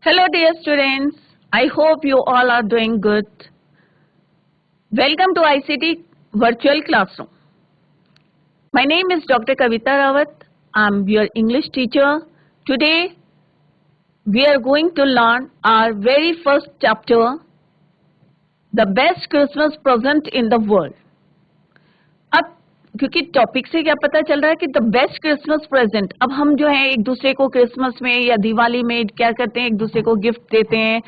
Hello dear students, I hope you all are doing good. Welcome to ICT Virtual Classroom. My name is Dr. Kavita Rawat. I'm your English teacher. Today we are going to learn our very first chapter, The Best Christmas Present in the World. अब क्योंकि topic से क्या पता चल रहा है कि the best Christmas present, अब हम जो है एक दूसरे को क्रिसमस में या दिवाली में क्या करते हैं, एक दूसरे को गिफ्ट देते हैं.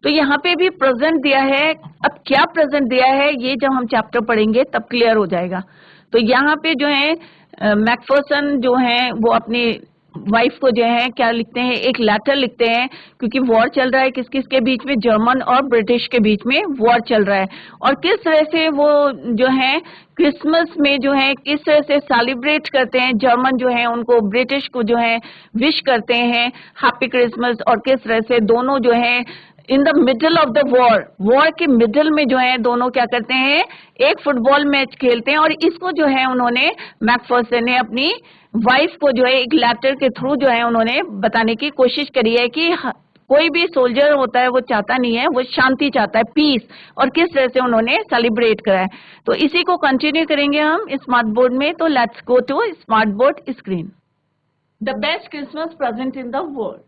तो यहाँ पे भी प्रेजेंट दिया है. अब क्या प्रेजेंट दिया है ये जब हम चैप्टर पढ़ेंगे तब क्लियर हो जाएगा. तो यहाँ पे जो है मैकफर्सन जो है वो अपनी वाइफ को जो है क्या लिखते हैं, एक लेटर लिखते हैं, क्योंकि वॉर चल रहा है किस किस के बीच में, जर्मन और ब्रिटिश के बीच में वॉर चल रहा है. और किस तरह से वो जो है क्रिसमस में जो है किस तरह से सेलिब्रेट करते हैं, जर्मन जो है उनको ब्रिटिश को जो है विश करते हैं हैप्पी क्रिसमस, और किस तरह से दोनों जो है in the middle of the war के मिडल में जो है दोनों क्या करते हैं, एक फुटबॉल मैच खेलते हैं. और इसको जो है उन्होंने मैकफर्सन ने अपनी वाइफ को जो है एक लेटर के थ्रू जो है उन्होंने बताने की कोशिश करी है कि कोई भी सोल्जर होता है वो चाहता नहीं है, वो शांति चाहता है, पीस, और किस तरह से उन्होंने सेलिब्रेट करा है. तो इसी को कंटिन्यू करेंगे हम स्मार्ट बोर्ड में. तो let's go to smart board screen. The best Christmas present in the world.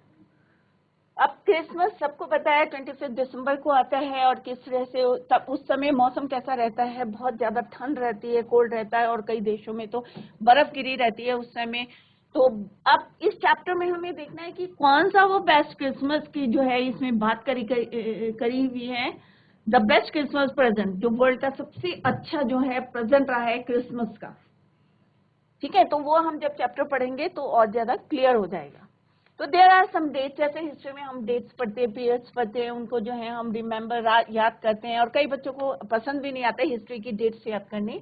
अब क्रिसमस सबको पता है 25 दिसंबर को आता है, और किस तरह से तब उस समय मौसम कैसा रहता है, बहुत ज्यादा ठंड रहती है, कोल्ड रहता है, और कई देशों में तो बर्फ गिरी रहती है उस समय. तो अब इस चैप्टर में हमें देखना है कि कौन सा वो बेस्ट क्रिसमस की जो है इसमें बात करी हुई है. द बेस्ट क्रिसमस प्रेजेंट, जो वर्ल्ड का सबसे अच्छा जो है प्रेजेंट रहा है क्रिसमस का. ठीक है, तो वो हम जब चैप्टर पढ़ेंगे तो और ज्यादा क्लियर हो जाएगा. तो देयर आर सम डेट्स, जैसे हिस्ट्री में हम डेट्स पढ़ते हैं, पीरियड्स पढ़ते हैं, उनको जो है हम रिमेम्बर याद करते हैं, और कई बच्चों को पसंद भी नहीं आता हिस्ट्री की डेट्स याद करनी.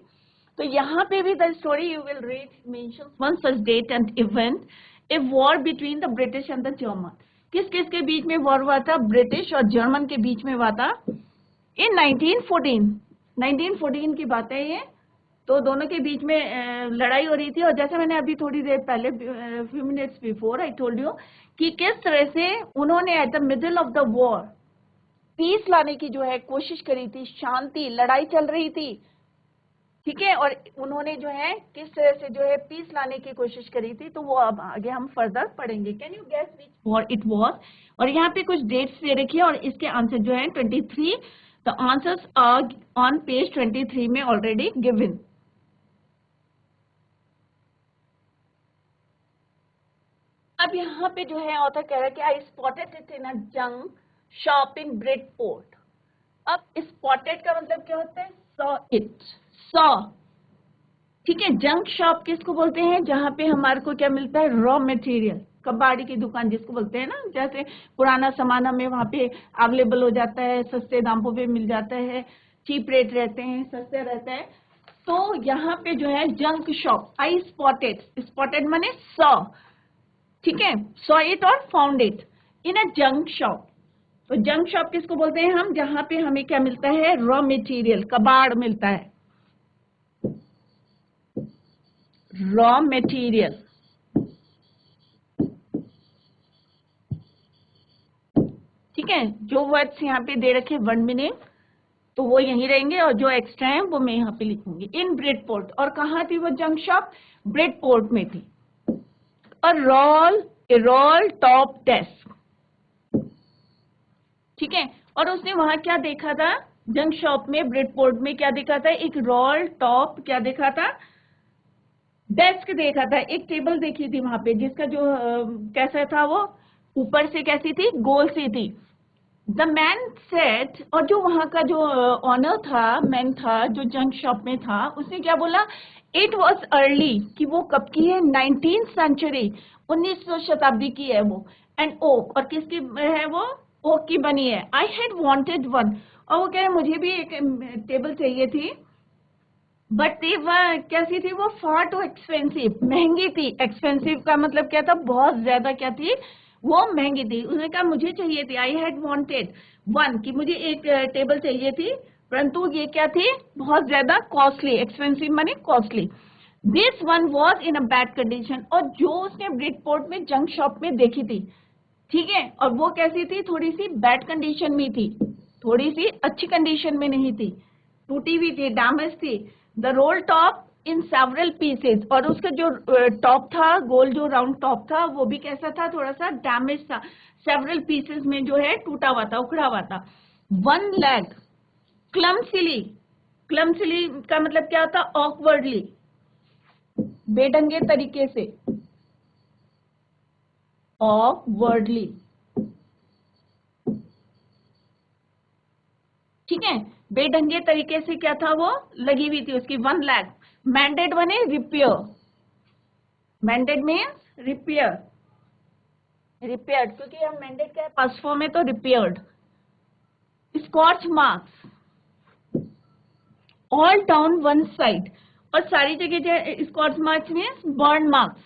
तो यहाँ पे भी the story you will read mentions one such date and event, a war between the British and the German. किस किस के बीच में वॉर हुआ था, ब्रिटिश और जर्मन के बीच में हुआ था इन 1914 की बात है ये. तो दोनों के बीच में लड़ाई हो रही थी, और जैसे मैंने अभी थोड़ी देर पहले few minutes before I told you कि किस तरह से उन्होंने at the middle of the war peace लाने की जो है कोशिश करी थी, शांति, लड़ाई चल रही थी. ठीक है, और उन्होंने जो है किस तरह से जो है पीस लाने की कोशिश करी थी. तो वो अब आगे हम फर्दर पढ़ेंगे. Can you guess which war it was. और यहाँ पे कुछ डेट्स दे रखी है, और इसके आंसर जो है 23. The answers are on page 23 में ऑलरेडी गिवन. अब यहाँ पे जो है ऑथर कह रहा है कि आई spotted it in a junk shop in Bridport. अब स्पॉटेड का मतलब क्या होता है, सॉ इट, सॉ. ठीक है, जंक शॉप किसको बोलते हैं, जहाँ पे हमारे को क्या मिलता है, रॉ मटेरियल, कबाड़ी की दुकान जिसको बोलते हैं ना, जैसे पुराना सामान हमें वहाँ पे अवेलेबल हो जाता है, सस्ते दामों पे मिल जाता है, चीप रेट रहते हैं, सस्ते रहता है. तो यहाँ पे जो है जंक शॉप, आई स्पॉटेड, स्पॉटेड माने सॉ. ठीक है, सॉ इट और found it in a junk shop. तो जंक शॉप किसको बोलते हैं हम, जहां पे हमें क्या मिलता है, रॉ मटेरियल, कबाड़ मिलता है, रॉ मटेरियल. ठीक है, जो वर्ड्स यहाँ पे दे रखे वर्ड मीनिंग तो वो यहीं रहेंगे, और जो एक्स्ट्रा है वो मैं यहाँ पे लिखूंगी. इन ब्रिडपोर्ट, और कहाँ थी वो जंक शॉप, ब्रिडपोर्ट में थी. और रोल टॉप डेस्क. ठीक है, और उसने वहां क्या देखा था, जंक शॉप में ब्रिडपोर्ट में क्या देखा था, एक रोल टॉप क्या देखा था, डेस्क देखा था, एक टेबल देखी थी वहां पे, जिसका जो कैसा था, वो ऊपर से कैसी थी, गोल सी थी. द मैन सेड, और जो वहां का जो ऑनर था, मैन था जो जंक शॉप में था, उसने क्या बोला, इट वॉज अर्ली, कि वो कब की है, 19th सेंचुरी, 19वीं शताब्दी की है वो. एंड ओक, और किसकी है वो, ओक की बनी है. आई हैड वांटेड वन, और वो कह रहे मुझे भी एक टेबल चाहिए थी, बट कैसी थी वो, फार टू एक्सपेंसिव, महंगी थी. एक्सपेंसिव का मतलब क्या था, बहुत ज्यादा क्या थी, वो महंगी थी. उसने कहा मुझे चाहिए थी, आई हैड वांटेड वन, कि मुझे एक टेबल चाहिए थी, परंतु ये क्या थी, बहुत ज्यादा कॉस्टली, एक्सपेंसिव माने costly. This one was in a bad condition, और जो उसने ब्रिडपोर्ट में जंक शॉप में देखी थी ठीक है, और वो कैसी थी, थोड़ी सी बैड कंडीशन में थी, थोड़ी सी अच्छी कंडीशन में नहीं थी, टूटी हुई थी, डैमेज थी। The role top in several pieces, और उसका जो टॉप था, गोल जो राउंड टॉप था, वो भी कैसा था, थोड़ा सा डैमेज था, सेवरल पीसेस में जो है टूटा हुआ था, उखड़ा हुआ था। वन लेग क्लमसिली, क्लमसिली का मतलब क्या होता, ऑकवर्डली, बेढंगे तरीके से, ऑकवर्डली, ठीक है, बेढंगे तरीके से क्या था, वो लगी हुई थी उसकी वन लैग। मैंडेड बने repair, mended means repair, repaired, क्योंकि हम मैंडेड क्या है पास्ट फॉर्म में, तो repaired. Scorch marks all down one side, और सारी जगह जो scorch marks means burn marks,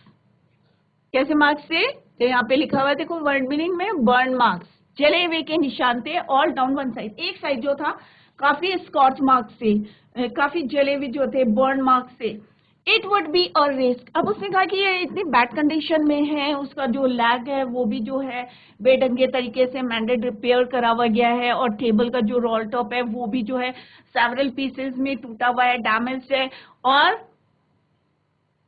कैसे मार्क्स से, तो यहाँ पे लिखा हुआ है देखो वर्ड मीनिंग में, बर्न मार्क्स, जले हुए के निशान थे, ऑल डाउन वन साइड, एक साइड जो था काफी स्कॉच मार्क्स से, काफी जले हुए जो थे बर्न मार्क्स से। It would be a risk, अब उसने कहा कि ये इतनी बैड कंडीशन में है, उसका जो लैग है वो भी जो है बेढंगे तरीके से मैंडेड रिपेयर करा हुआ गया है, और टेबल का जो रोल टॉप है वो भी जो है सेवरल पीसेस में टूटा हुआ है, डैमेज है, और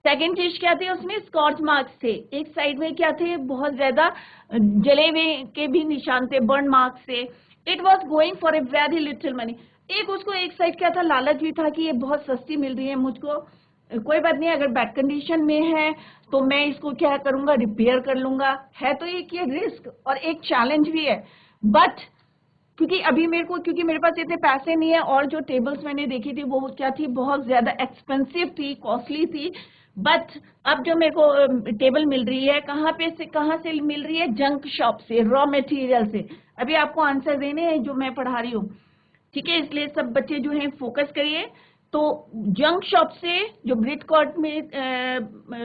सेकेंड चीज क्या थी उसमें, स्कॉच मार्क्स थे, एक साइड में क्या थे, बहुत ज्यादा जले हुए के भी निशान थे, बर्न मार्क्स से। It was going for a very little money, एक उसको एक साइड क्या था, लालच भी था कि ये बहुत सस्ती मिल रही है मुझको, कोई बात नहीं, अगर बैड कंडीशन में है तो मैं इसको क्या करूंगा, रिपेयर कर लूंगा, है तो एक ये रिस्क और एक चैलेंज भी है। बट क्योंकि अभी मेरे को, क्योंकि मेरे पास इतने पैसे नहीं है, और जो टेबल्स मैंने देखी थी वो क्या थी, बहुत ज्यादा एक्सपेंसिव थी, कॉस्टली थी। बट अब जो मेरे को टेबल मिल रही है, कहाँ से मिल रही है, जंक शॉप से, रॉ मटेरियल से। अभी आपको आंसर देने हैं जो मैं पढ़ा रही हूँ, ठीक है, इसलिए सब बच्चे जो हैं फोकस करिए। तो जंक शॉप से, जो ब्रिडपोर्ट में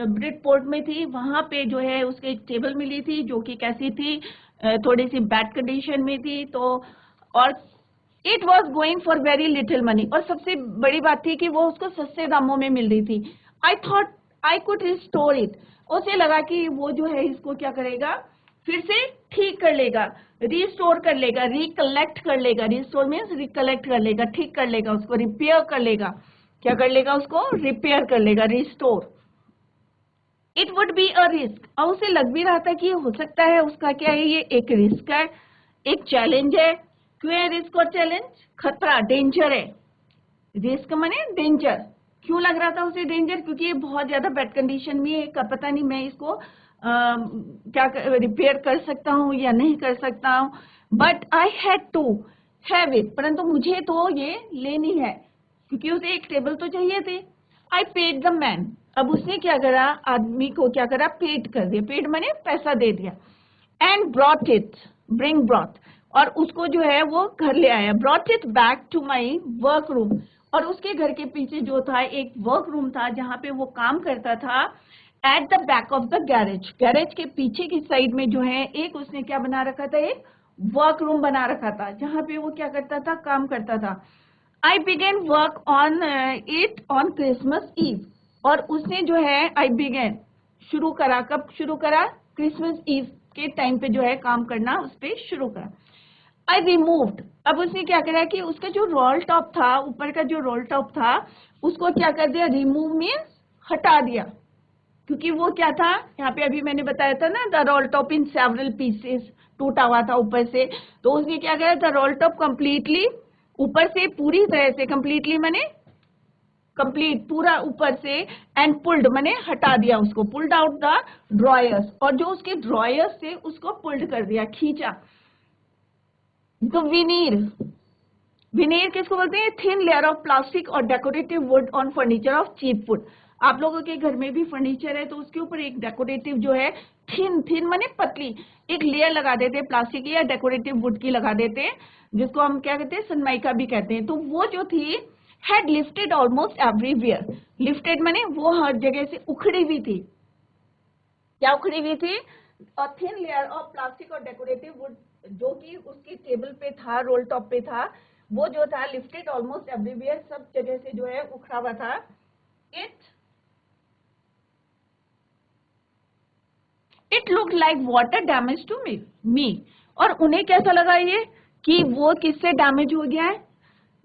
ब्रिडपोर्ट में थी, वहां पे जो है उसके एक टेबल मिली थी जो कि कैसी थी, थोड़ी सी बैड कंडीशन में थी। तो और it was going for very little money, और सबसे बड़ी बात थी कि वो उसको सस्ते दामों में मिल रही थी। I thought I could restore it, उसे लगा कि वो जो है इसको क्या करेगा, फिर से ठीक कर लेगा, रिस्टोर कर लेगा, रिकलेक्ट कर लेगा, रिस्टोर मीन्स रिकलेक्ट कर लेगा, ठीक कर लेगा उसको, रिपेयर कर लेगा, क्या कर लेगा उसको, रिपेयर कर लेगा, restore. It would be a risk, और उसे लग भी रहा था कि हो सकता है उसका क्या है, ये एक रिस्क है, एक चैलेंज है। क्यों है रिस्क और चैलेंज, खतरा, डेंजर है, रिस्क माने डेंजर। क्यों लग रहा था उसे डेंजर, क्योंकि ये बहुत ज्यादा बैड कंडीशन में है, का पता नहीं मैं इसको क्या रिपेयर कर सकता हूँ या नहीं कर सकता हूँ। But I had to have it, परंतु मुझे तो ये लेनी है, क्योंकि उसे एक टेबल तो चाहिए थी। आई पेड द मैन, अब उसने क्या करा, आदमी को क्या करा, पेड कर दिया, पेड माने पैसा दे दिया। And brought it, bring brought, और उसको जो है वो घर ले आया, brought it back to my work room, और उसके घर के पीछे जो था एक वर्क रूम था जहां पे वो काम करता था। At the back of the garage, garage के पीछे की साइड में जो है एक उसने क्या बना रखा था, एक वर्क रूम बना रखा था जहां पे वो क्या करता था, काम करता था। I began work on it on Christmas Eve, और उसने जो है आई बिगेन शुरू करा, कब शुरू करा, क्रिसमस ईव के टाइम पे जो है काम करना उस पर शुरू करा। आई रिमूव्ड, अब उसने क्या करा कि उसका जो रोल टॉप था, ऊपर का जो रोल टॉप था, उसको क्या कर दिया, रिमूव मीन्स हटा दिया, क्योंकि वो क्या था, यहाँ पे अभी मैंने बताया था ना, the role top in several pieces, टूटा हुआ था ऊपर से। तो उसने क्या किया, द रोल टॉप कंप्लीटली, ऊपर से पूरी तरह से, कंप्लीटली मैंने कंप्लीट पूरा ऊपर से, एंड पुल्ड मैंने हटा दिया उसको, पुल्ड आउट द ड्रॉयर्स, और जो उसके ड्रॉयर्स थे उसको पुल्ड कर दिया, खींचा। तो विनीर, विनीर किसको बोलते हैं, थिन लेयर ऑफ प्लास्टिक और decorative wood on furniture of cheap wood. आप लोगों के घर में भी फर्नीचर है तो उसके ऊपर एक डेकोरेटिव जो है, थिन, थिन माने पतली, एक लेयर लगा देते हैं प्लास्टिक की या डेकोरेटिव वुड की लगा देते हैं, जिसको हम क्या कहते हैं, सनमाइका भी कहते हैं। तो वो जो थी, had lifted almost everywhere, lifted माने वो हर जगह से उखड़ी हुई थी, क्या उखड़ी हुई थी, और थिन लेयर ऑफ प्लास्टिक और डेकोरेटिव वुड जो कि उसकी टेबल पे था, रोल टॉप पे था, वो जो था लिफ्टेड ऑलमोस्ट एवरीवेयर, सब जगह से जो है उखड़ा हुआ था। It it look like water damage to me. और उन्हें कैसा लगा ये कि वो किससे डैमेज हो गया है?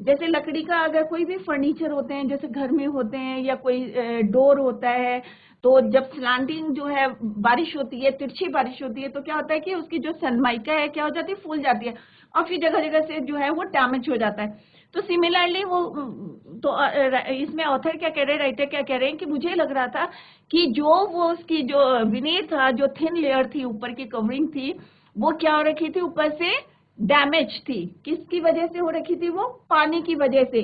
जैसे लकड़ी का अगर कोई भी फर्नीचर होते हैं, जैसे घर में होते हैं, या कोई डोर होता है, तो जब स्लैंटिंग जो है बारिश होती है, तिरछी बारिश होती है, तो क्या होता है कि उसकी जो सनमाइका है क्या हो जाती है, फूल जाती है, और फिर जगह जगह से जो है वो डैमेज हो जाता है। तो सिमिलरली वो तो इसमें ऑथर क्या कह रहे हैं, राइटर क्या कह रहे हैं कि मुझे लग रहा था कि जो वो उसकी जो विनीर था, जो थिन लेयर थी, ऊपर की कवरिंग थी, वो क्या हो रखी थी, ऊपर से डैमेज थी। किसकी वजह से हो रखी थी? वो पानी की वजह से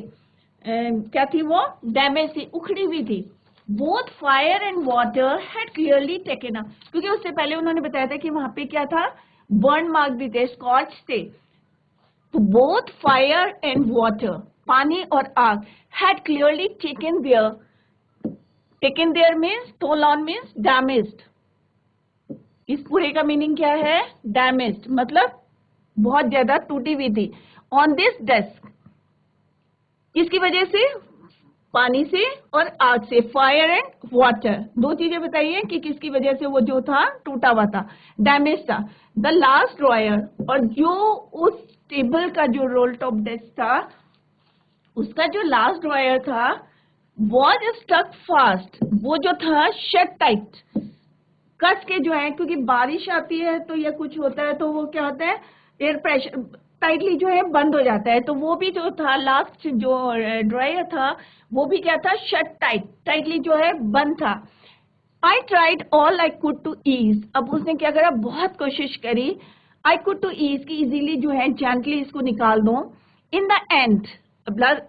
क्या थी? वो डैमेज थी, उखड़ी हुई थी। Both fire and water had clearly taken up, क्योंकि उससे पहले उन्होंने बताया था कि वहां पे क्या था, बर्न मार्क भी थे, स्कॉच थे। तो बोथ फायर एंड वाटर, पानी और आग, had clearly taken their means, toll on means damaged. इस पूरे का मीनिंग क्या है? डैमेज्ड मतलब बहुत ज्यादा टूटी हुई थी। ऑन दिस डेस्क, किसकी वजह से? पानी से और आग से। फायर एंड वाटर, दो चीजें बताइए कि किसकी वजह से वो जो था टूटा हुआ था, डैमेज था। द लास्ट ड्रॉयर, और जो उस टेबल का जो रोल टॉप डेस्क था, उसका जो लास्ट ड्रॉयर था, वॉज स्टक फास्ट, वो जो था शट टाइट, कस के जो है, क्योंकि बारिश आती है तो या कुछ होता है तो वो क्या होता है, एयर प्रेशर टाइटली जो है बंद हो जाता है। तो वो भी जो था लास्ट जो ड्रायर था, वो भी क्या था, शट टाइटली जो है बंद था। I tried all I could to ease, अब उसने क्या करा, बहुत कोशिश करी, आई कुड टू ईज की इजीली जो है जेंटली इसको निकाल दो। इन द एंड,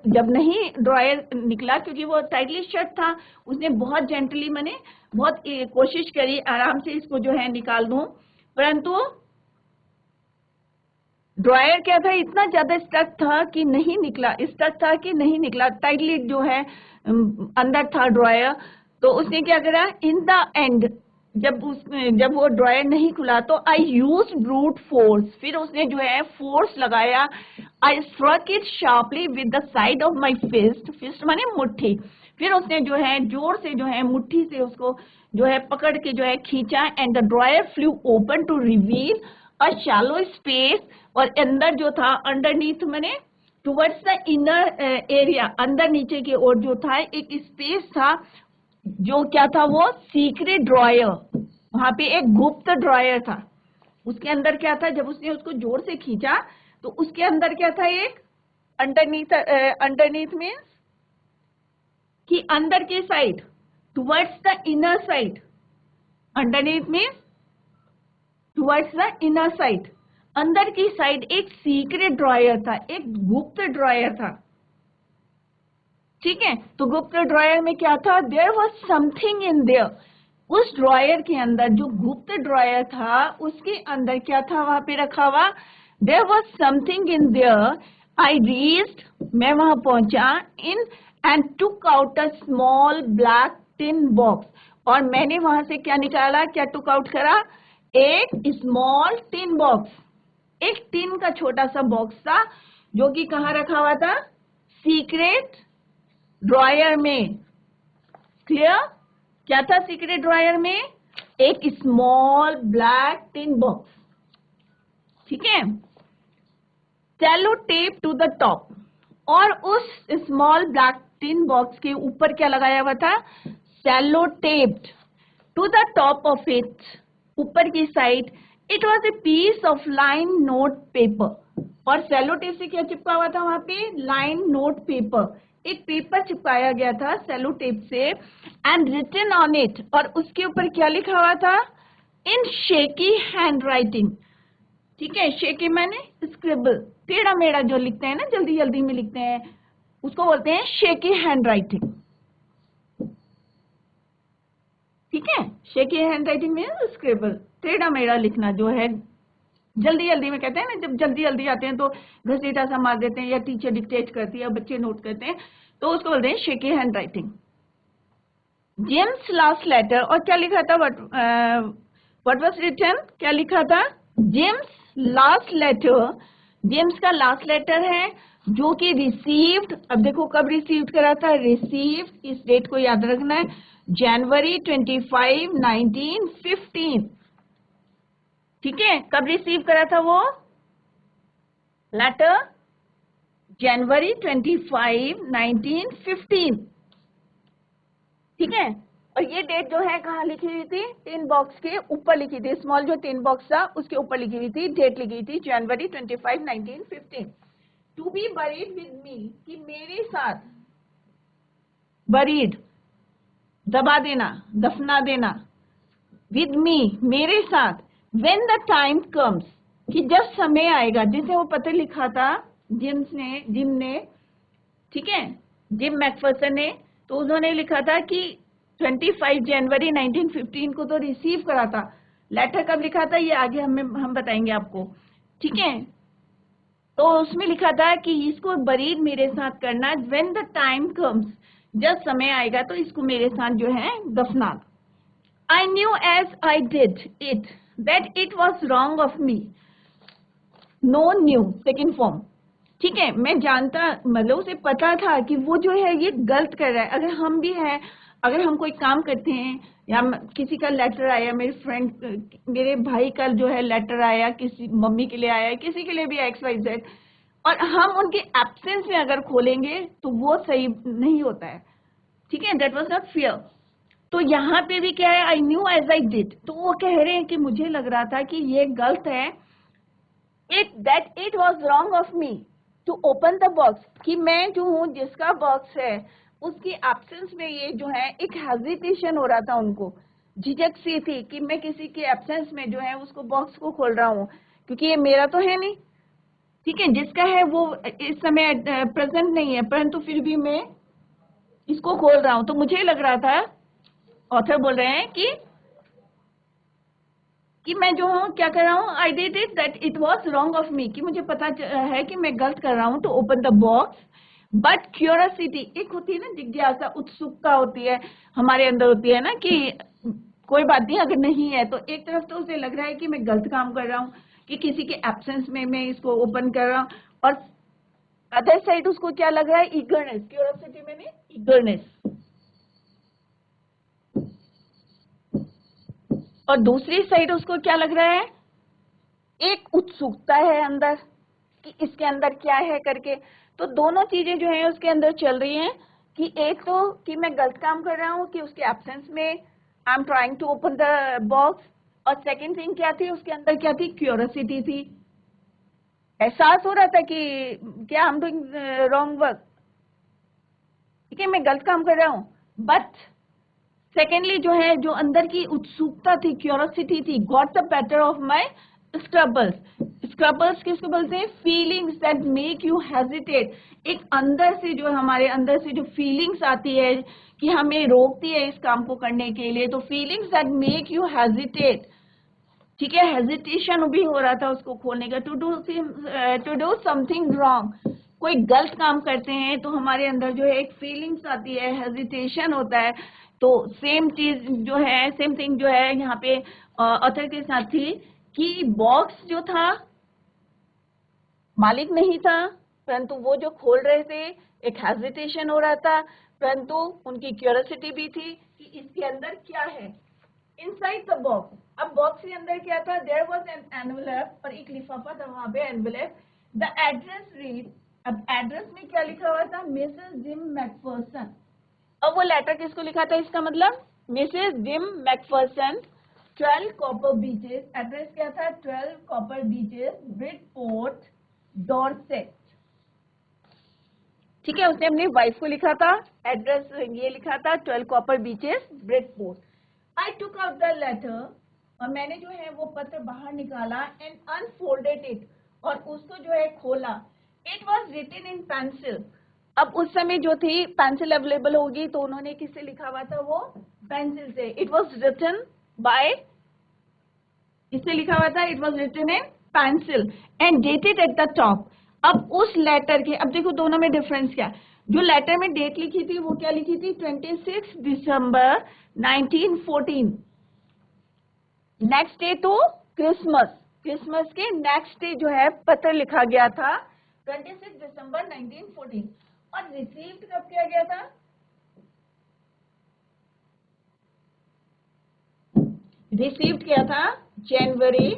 जब नहीं ड्रायर निकला क्योंकि वो टाइटली शट था, उसने बहुत जेंटली मैंने बहुत कोशिश करी आराम से इसको जो है निकाल दूं, परंतु ड्रायर क्या था, इतना ज्यादा स्टक था कि नहीं निकला, टाइटली जो है अंदर था ड्रायर। तो उसने क्या करा, इन द एंड, जब वो ड्रायर नहीं खुला तो आई यूज ब्रूट फोर्स, फिर उसने जो है फोर्स लगाया। I struck it sharply with the side of my fist माने मुट्ठी, फिर उसने जो है जोर से जो है मुट्ठी से उसको जो है पकड़ के जो है खींचा। And the drawer flew open to reveal a shallow space, और अंदर जो था, अंडरनीथ मैंने टुवर्ड्स द इनर एरिया, अंदर नीचे की ओर जो था एक स्पेस था, जो क्या था, वो सीक्रेट ड्रॉयर, वहां पे एक गुप्त ड्रॉयर था। उसके अंदर क्या था, जब उसने उसको जोर से खींचा तो उसके अंदर क्या था, एक अंडरनीथ मीन्स कि अंदर की side, towards the inner side, underneath means towards the inner side, अंदर की साइड एक सीक्रेट ड्रॉयर था, एक गुप्त ड्रॉयर था। ठीक है, तो गुप्त ड्रॉयर में क्या था, there was something in there, उस ड्रॉयर के अंदर, जो गुप्त ड्रॉयर था उसके अंदर क्या था वहां पे रखा हुआ, there was something in there. I reached, मैं वहां पहुंचा, in and took out a small black tin box, और मैंने वहां से क्या निकाला, क्या टुक आउट करा, एक स्मॉल टिन बॉक्स, एक टिन का छोटा सा बॉक्स था, जो कि कहाँ रखा हुआ था, सीक्रेट ड्रॉयर में। क्लियर? क्या था सीक्रेट ड्रॉयर में, एक स्मॉल ब्लैक टिन बॉक्स। ठीक है, sellotape to the top, और उस स्मॉल ब्लैक टिन बॉक्स के ऊपर क्या लगाया हुआ था, sellotaped to the top of it, ऊपर की side, it was a piece of lined note paper, और सेलो टेप से क्या चिपका हुआ था वहां पे, लाइन नोट पेपर, एक पेपर चिपकाया गया था सेलो टेप से। एंड रिटन ऑन इट, और उसके ऊपर क्या लिखा हुआ था, इन शेकी हैंड राइटिंग। ठीक है, शेकी मैंने स्क्रिबल, टेढ़ा मेढ़ा जो लिखते हैं ना, जल्दी जल्दी में लिखते हैं, उसको बोलते हैं शेकी हैंड राइटिंग। ठीक है, शेकी हैंड राइटिंग में स्क्रिबल, टेढ़ा मेढ़ा लिखना जो है, जल्दी जल्दी में कहते हैं ना, जब जल्दी जल्दी आते हैं तो घसीटा सा मार देते हैं, या टीचर डिक्टेट करती है, बच्चे नोट करते हैं, तो उसको बोलते हैं shaky handwriting. James last letter, और क्या लिखा था, व्हाट वाज रिटन, क्या लिखा था, जेम्स लास्ट लेटर, जेम्स का लास्ट लेटर है जो कि रिसीव्ड, अब देखो कब रिसीव्ड करा था, रिसीव्ड, इस डेट को याद रखना है, जनवरी 25, 1915, ठीक है, कब रिसीव करा था वो लेटर? जनवरी 25, 1915। ठीक है, और ये डेट जो है कहाँ लिखी हुई थी? टिन बॉक्स के ऊपर लिखी थी, स्मॉल जो टिन बॉक्स था उसके ऊपर लिखी हुई थी, डेट लिखी हुई थी जनवरी 25, 1915। To be buried with me, कि मेरे साथ, बरीड दबा देना, दफना देना, विद मी मेरे साथ, व्हेन द टाइम कम्स, कि जब समय आएगा, जिसे वो पत्र लिखा था जिम ने, ठीक है, जिम मैकफर्सन ने, तो उन्होंने लिखा था कि 25 जनवरी 1915 को तो रिसीव करा था। लेटर कब लिखा था ये आगे हम बताएंगे आपको, ठीक है। तो उसमें लिखा था कि इसको बरीड मेरे साथ करना, व्हेन द टाइम कम्स, जब समय आएगा तो इसको मेरे साथ जो है दफना। I knew as I did it that it was wrong of me. No knew second form, ठीक है, मैं जानता, मतलब उसे पता था कि वो जो है ये गलत कर रहा है। अगर हम भी हैं, अगर हम कोई काम करते हैं या किसी का लेटर आया, मेरे फ्रेंड, मेरे भाई का जो है लेटर आया, किसी मम्मी के लिए आया, किसी के लिए भी XYZ, और हम उनके एब्सेंस में अगर खोलेंगे तो वो सही नहीं होता है, ठीक है, दैट वाज नॉट फेयर। तो यहाँ पे भी क्या है, I knew as I did, तो वो कह रहे हैं कि मुझे लग रहा था कि ये गलत है, it was wrong of me to open the box, कि मैं जो हूँ जिसका बॉक्स है उसकी एब्सेंस में ये जो है एक हेजिटेशन हो रहा था, उनको झिझक सी थी कि मैं किसी के एब्सेंस में जो है उसको बॉक्स को खोल रहा हूँ, क्योंकि ये मेरा तो है नहीं, ठीक है, जिसका है वो इस समय प्रेजेंट नहीं है, परंतु फिर भी मैं इसको खोल रहा हूँ। तो मुझे लग रहा था, ऑथर बोल रहे हैं कि मैं जो हूँ क्या कर रहा हूँ, I did it that it was wrong of मी, कि मुझे पता है कि मैं गलत कर रहा हूँ, तो open the box. But curiosity, एक होती है ना जिज्ञासा, उत्सुकता होती है हमारे अंदर, होती है ना कि कोई बात नहीं अगर नहीं है, तो एक तरफ तो उसे लग रहा है कि मैं गलत काम कर रहा हूँ कि किसी के एब्सेंस में मैं इसको ओपन कर रहा हूँ, और अदर साइड उसको क्या लग रहा है, ईगरनेस, क्यूरियोसिटी में ईगरनेस, और दूसरी साइड उसको क्या लग रहा है, एक उत्सुकता है अंदर कि इसके अंदर क्या है करके। तो दोनों चीजें जो है उसके अंदर चल रही हैं, कि एक तो कि मैं गलत काम कर रहा हूँ कि उसके एब्सेंस में I am trying to open the box, और सेकंड थिंग क्या थी उसके अंदर, क्या थी, क्यूरियोसिटी थी, एहसास हो रहा था कि क्या हम डूइंग रॉन्ग वर्क, ठीक है, मैं गलत काम कर रहा हूँ। बट सेकेंडली जो है, जो अंदर की उत्सुकता थी, क्यूरियोसिटी थी, got the better of my scruples. Scruples किसको बोलते हैं, feelings that make you hesitate, एक अंदर से जो हमारे अंदर से जो फीलिंग्स आती है कि हमें रोकती है इस काम को करने के लिए, तो feelings that make you hesitate, ठीक है, हेजिटेशन भी हो रहा था उसको खोलने का, टू डू समथिंग रॉन्ग, कोई गलत काम करते हैं तो हमारे अंदर जो है एक फीलिंग्स आती है, हेजिटेशन होता है। तो सेम चीज जो है, सेम थिंग जो है यहाँ पे ऑथर के साथ थी, कि बॉक्स जो था मालिक नहीं था, परंतु वो जो खोल रहे थे एक हेजिटेशन हो रहा था, परंतु उनकी क्यूरियोसिटी भी थी कि इसके अंदर क्या है, इनसाइड द बॉक्स। अब बॉक्स के अंदर क्या था, देयर वाज एन एनवेलप, और एक लिफाफा था वहां पे, एनवेलप, द एड्रेस रीड, अब एड्रेस में क्या लिखा हुआ था, मिसेस जिम मैकफर्सन। अब वो लेटर किसको लिखा था, इसका मतलब Mrs gym Macpherson, 12 Copper beaches, address क्या था, 12 कॉपर बीचेस, ब्रिडपोर्ट, डॉर्सेट, ठीक है, उसने अपनी वाइफ को लिखा था, एड्रेस ये लिखा था 12 Copper Beeches, Bridport. I took out the letter, और मैंने जो है वो पत्र बाहर निकाला, एंड अनफोल्डेड इट, और उसको जो है खोला। It was written in pencil, अब उस समय जो थी पेंसिल अवेलेबल होगी, तो उन्होंने किससे लिखा हुआ था, वो पेंसिल से। इट वॉज रिटन बाय, इससे लिखा हुआ था, it was written in pencil and dated at the top. अब उस लेटर के, अब देखो दोनों में डिफरेंस क्या, जो लेटर में डेट लिखी थी वो क्या लिखी थी, 26 दिसंबर 1914, नेक्स्ट डे तो क्रिसमस, क्रिसमस के नेक्स्ट डे जो है पत्र लिखा गया था 26 दिसंबर 1914, और रिसीव्ड कब किया गया था, रिसीव्ड किया था जनवरी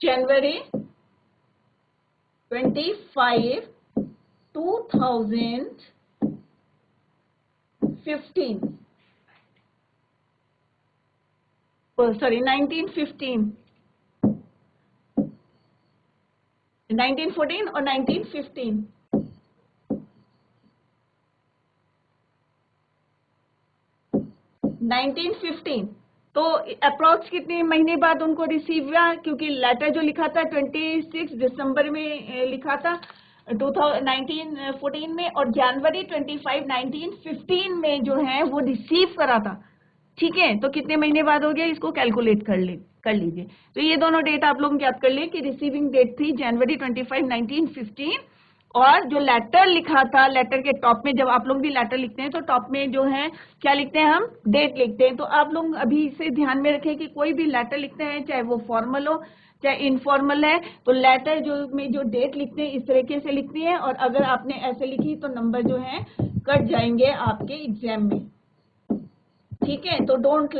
January 25, 2015. Oh, sorry, 1915. 1914 or 1915? 1915. तो अप्रोक्स कितने महीने बाद उनको रिसीव हुआ, क्योंकि लेटर जो लिखा था 26 दिसंबर में लिखा था 1914 में, और जनवरी 25 1915 में जो है वो रिसीव करा था। ठीक है, तो कितने महीने बाद हो गया, इसको कैलकुलेट कर लीजिए। तो ये दोनों डेट आप लोग याद कर लिए कि रिसीविंग डेट थी जनवरी 25 1915, और जो लेटर लिखा था, लेटर के टॉप में, जब आप लोग भी लेटर लिखते हैं तो टॉप में जो है क्या लिखते हैं, हम डेट लिखते हैं। तो आप लोग अभी इसे ध्यान में रखें कि कोई भी लेटर लिखते हैं, चाहे वो फॉर्मल हो चाहे इनफॉर्मल है, तो लेटर जो डेट लिखते हैं इस तरीके से लिखती है, और अगर आपने ऐसे लिखी तो नंबर जो है कट जाएंगे आपके एग्जाम में। ठीक है, तो डोंट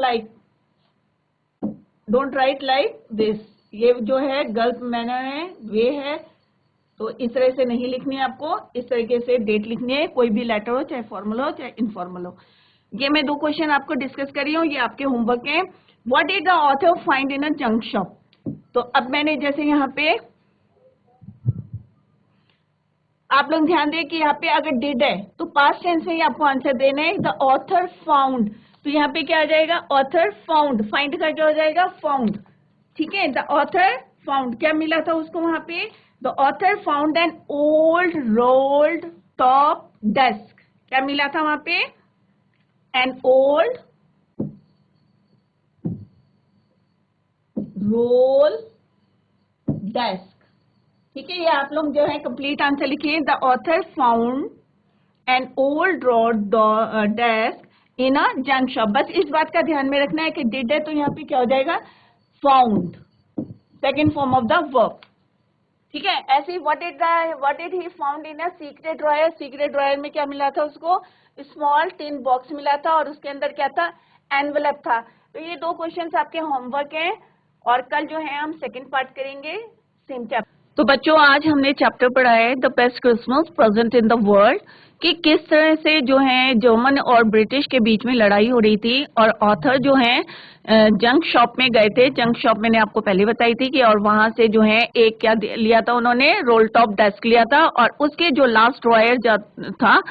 राइट लाइक दिस, ये जो है गलत मैनर है, वे है। तो इस तरह से नहीं लिखनी है आपको, इस तरीके से डेट लिखनी है, कोई भी लेटर हो, चाहे फॉर्मल हो चाहे इनफॉर्मल हो। ये मैं 2 क्वेश्चन आपको डिस्कस कर रही हूँ, ये आपके होमवर्क है। What did the author find in a junk shop? तो अब मैंने जैसे यहाँ पे आप लोग ध्यान दें कि यहाँ पे अगर डिड है तो पास्ट टेंस में ही आपको आंसर देना है। द ऑथर फाउंड, तो यहाँ पे क्या आ जाएगा, ऑथर फाउंड, फाइंड का क्या हो जाएगा, फाउंड। ठीक है, द ऑथर फाउंड, क्या मिला था उसको वहां पे, the author found an old rolled top desk, क्या मिला था वहां पे, एन ओल्ड रोल डेस्क। ठीक है, ये आप लोग जो है कंप्लीट आंसर लिखिए। The author found an old road desk in a junk shop. बस इस बात का ध्यान में रखना है कि डिड है तो यहाँ पे क्या हो जाएगा, found, second form of the verb. ठीक है, ऐसे ही what did he found in a secret drawer, secret drawer में क्या मिला था उसको, स्मॉल टिन बॉक्स मिला था, और उसके अंदर क्या था, एनवेलप था। तो ये 2 क्वेश्चंस आपके होमवर्क हैं, और कल जो है हम सेकंड पार्ट करेंगे सेम चैप्टर। तो बच्चों, आज हमने चैप्टर पढ़ा है the best Christmas present in the world, कि किस तरह से जो है जर्मन और ब्रिटिश के बीच में लड़ाई हो रही थी, और ऑथर जो है जंक शॉप में गए थे। जंक शॉप मैंने आपको पहले बताई थी कि, और वहां से जो है एक क्या लिया था उन्होंने, रोल टॉप डेस्क लिया था, और उसके जो लास्ट ड्रॉयर था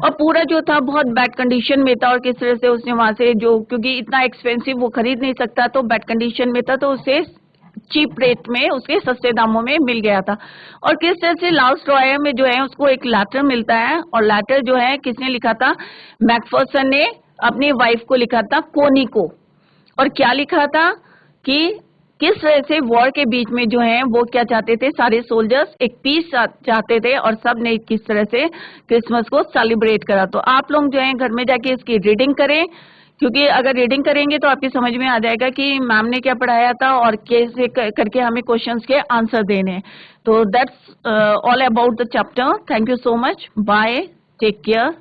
और पूरा जो था बहुत बैड कंडीशन में था, और किस तरह से उसने वहां से जो, क्योंकि इतना एक्सपेंसिव वो खरीद नहीं सकता तो बैड कंडीशन में था, तो उसे चीप रेट में, उसके सस्ते दामों में मिल गया था। और किस तरह से लास्ट ड्रॉयर में जो है उसको एक लेटर मिलता है, और लेटर जो है किसने लिखा था, मैकफर्सन ने अपनी वाइफ को लिखा था, कोनी को। और क्या लिखा था कि किस तरह से वॉर के बीच में जो है वो क्या चाहते थे, सारे सोल्जर्स एक पीस चाहते थे, और सब ने किस तरह से क्रिसमस को सेलिब्रेट करा। तो आप लोग जो है घर में जाके इसकी रीडिंग करें, क्योंकि अगर रीडिंग करेंगे तो आपकी समझ में आ जाएगा कि मैम ने क्या पढ़ाया था और कैसे करके हमें क्वेश्चंस के आंसर देने हैं। तो that's all about the chapter. Thank you so much, bye, take care.